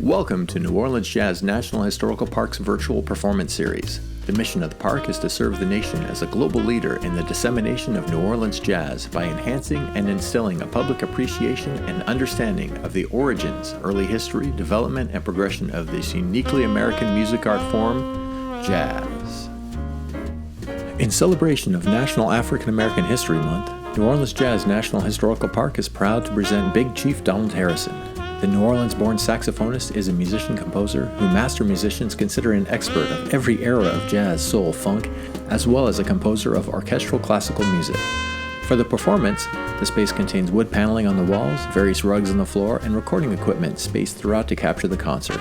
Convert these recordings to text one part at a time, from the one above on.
Welcome to New Orleans Jazz National Historical Park's virtual performance series. The mission of the park is to serve the nation as a global leader in the dissemination of New Orleans jazz by enhancing and instilling a public appreciation and understanding of the origins, early history, development, and progression of this uniquely American music art form, jazz. In celebration of National African American History Month, New Orleans Jazz National Historical Park is proud to present Big Chief Donald Harrison. The New Orleans-born saxophonist is a musician-composer who master musicians consider an expert of every era of jazz, soul, funk, as well as a composer of orchestral classical music. For the performance, the space contains wood paneling on the walls, various rugs on the floor, and recording equipment spaced throughout to capture the concert.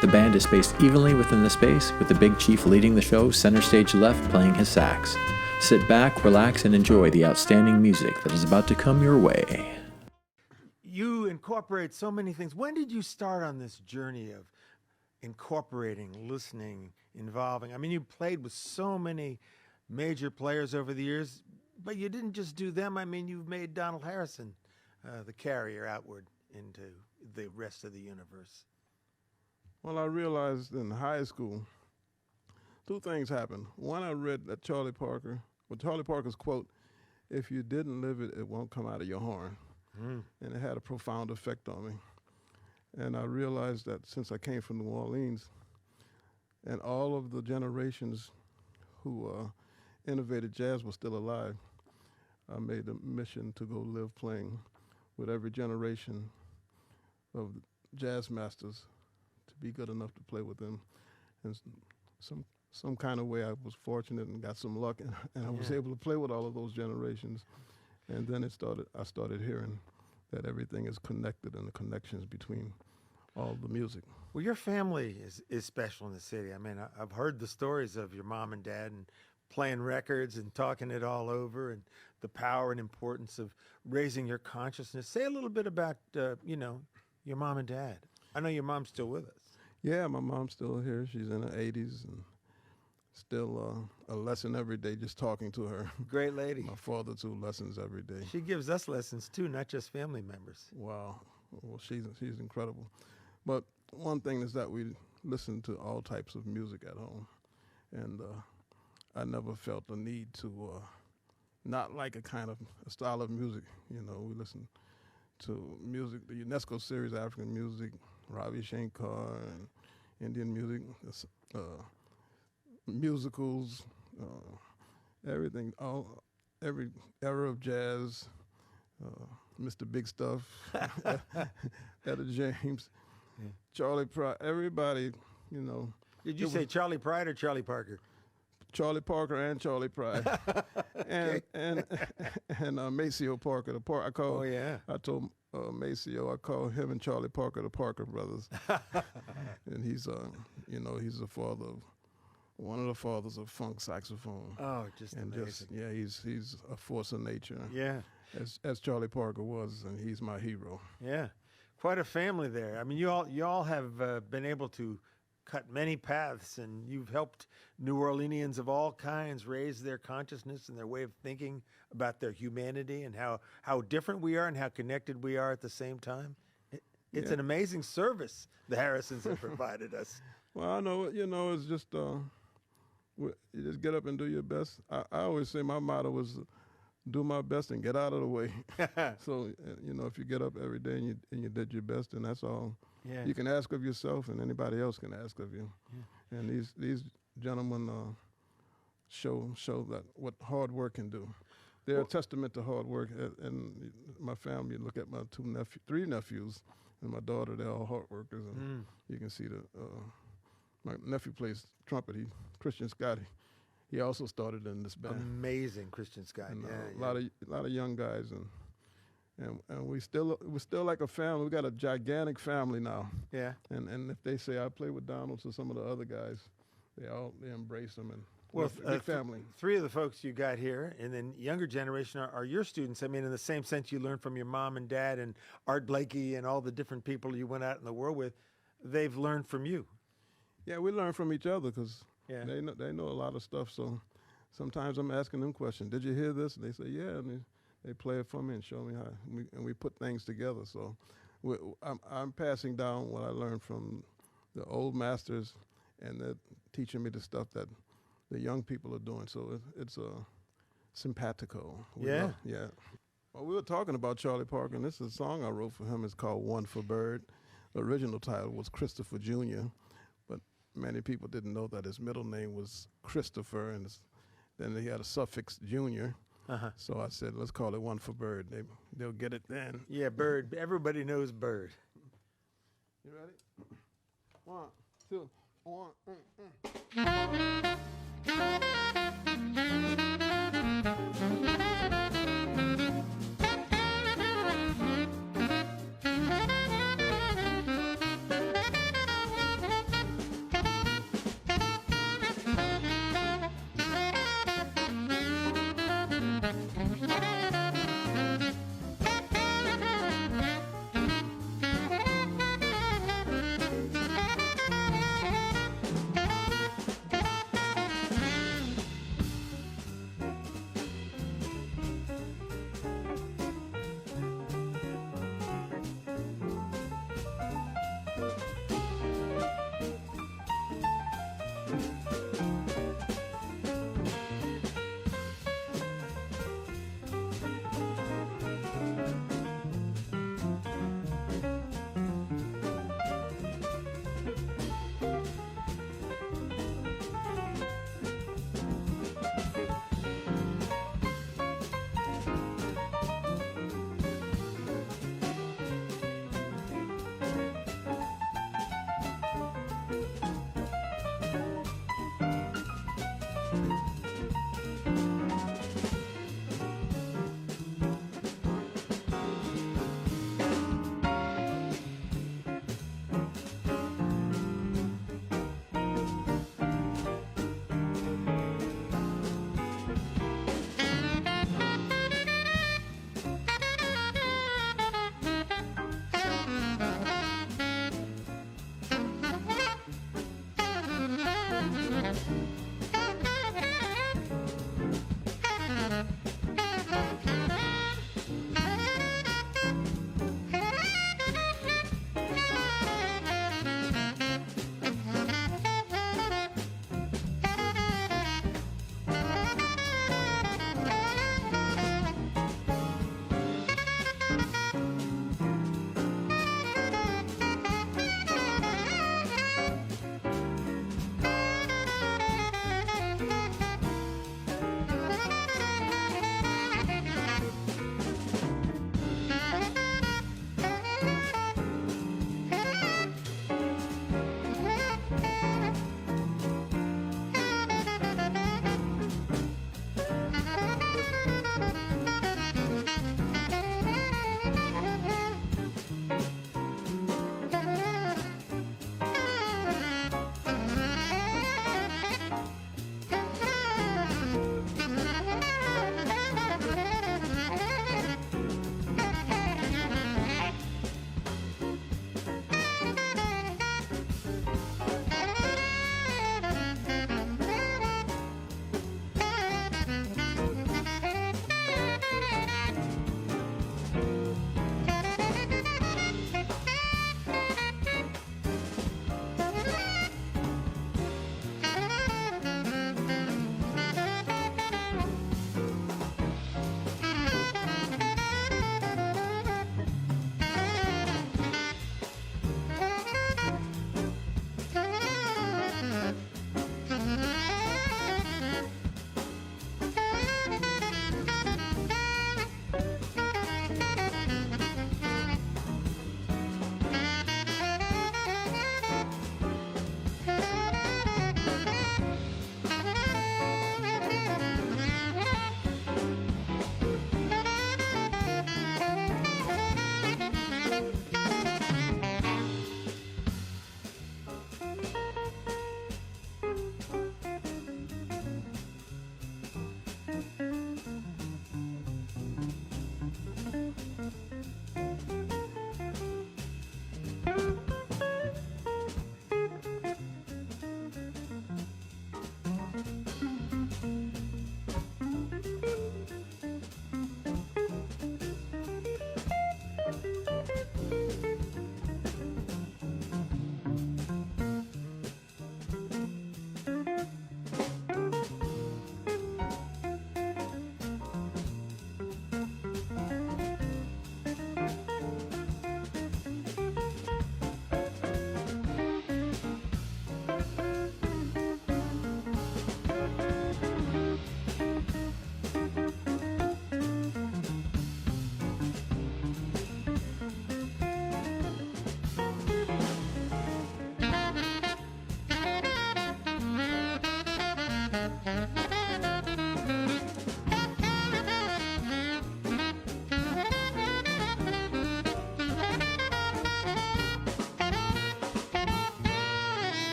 The band is spaced evenly within the space, with the Big Chief leading the show center stage left playing his sax. Sit back, relax, and enjoy the outstanding music that is about to come your way. You incorporate so many things. When did you start on this journey of incorporating, listening, involving? I mean, you played with so many major players over the years, but you didn't just do them. I mean, you've made Donald Harrison the carrier outward into the rest of the universe. Well, I realized in high school, two things happened. One, I read that Charlie Parker's quote, "If you didn't live it, it won't come out of your horn." And it had a profound effect on me. And I realized that since I came from New Orleans, and all of the generations who innovated jazz were still alive, I made a mission to go live playing with every generation of jazz masters to be good enough to play with them. And some kind of way I was fortunate and got some luck, and I was able to play with all of those generations. And then I started hearing that everything is connected and the connections between all the music. Well, your family is special in the city. I mean, I've heard the stories of your mom and dad and playing records and talking it all over, and the power and importance of raising your consciousness. Say a little bit about, your mom and dad. I know your mom's still with us. Yeah, my mom's still here. She's in her 80s and still a lesson every day just talking to her. Great lady. My father, too, lessons every day. She gives us lessons, too, not just family members. Wow. Well, she's incredible. But one thing is that we listen to all types of music at home. And I never felt the need to not like a style of music. You know, we listen to music, the UNESCO series, African music, Ravi Shankar, and Indian music, musicals, everything, every era of jazz, Mr. Big Stuff, Etta James, Charlie Pride, everybody, you know. Did you say Charlie Pride or Charlie Parker? Charlie Parker and Charlie Pride, and Maceo Parker. I told Maceo, I call him and Charlie Parker the Parker brothers, and he's he's the father of. One of the fathers of funk saxophone. Oh, just amazing. He's a force of nature. Yeah. As Charlie Parker was, and he's my hero. Yeah. Quite a family there. I mean, you all have been able to cut many paths, and you've helped New Orleanians of all kinds raise their consciousness and their way of thinking about their humanity and how different we are and how connected we are at the same time. It's an amazing service the Harrisons have provided us. Well, I know, it's just, you just get up and do your best. I always say my motto was do my best and get out of the way. So, if you get up every day and you did your best, then that's all you can ask of yourself, and anybody else can ask of you. Yeah. And these gentlemen show that what hard work can do. They're a testament to hard work. And my family, look at my three nephews, and my daughter, they're all hard workers. And you can see my nephew plays trumpet. Christian Scott. He also started in this band. Amazing, Christian Scott. And, a lot of young guys, and we're still like a family. We got a gigantic family now. Yeah. And if they say I play with Donald or some of the other guys, they embrace them, and well, big family. Three of the folks you got here, and then younger generation are your students. I mean, in the same sense you learned from your mom and dad and Art Blakey and all the different people you went out in the world with, they've learned from you. Yeah, we learn from each other because they know a lot of stuff. So sometimes I'm asking them questions. Did you hear this? And they say, yeah. And they play it for me and show me how. And we put things together. So I'm passing down what I learned from the old masters, and they're teaching me the stuff that the young people are doing. So it's simpatico. Yeah. Well, we were talking about Charlie Parker, and this is a song I wrote for him. It's called One for Bird. The original title was Christopher Jr., but many people didn't know that his middle name was Christopher, and then he had a suffix Jr. So I said, let's call it One for Bird. They'll get it then. Yeah, Bird. Everybody knows Bird. You ready? 1, 2, 1.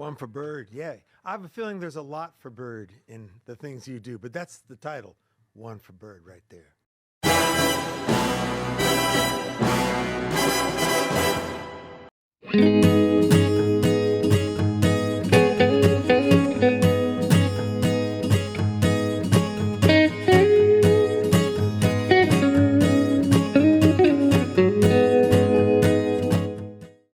One for Bird, yeah. I have a feeling there's a lot for Bird in the things you do, but that's the title, One for Bird, right there.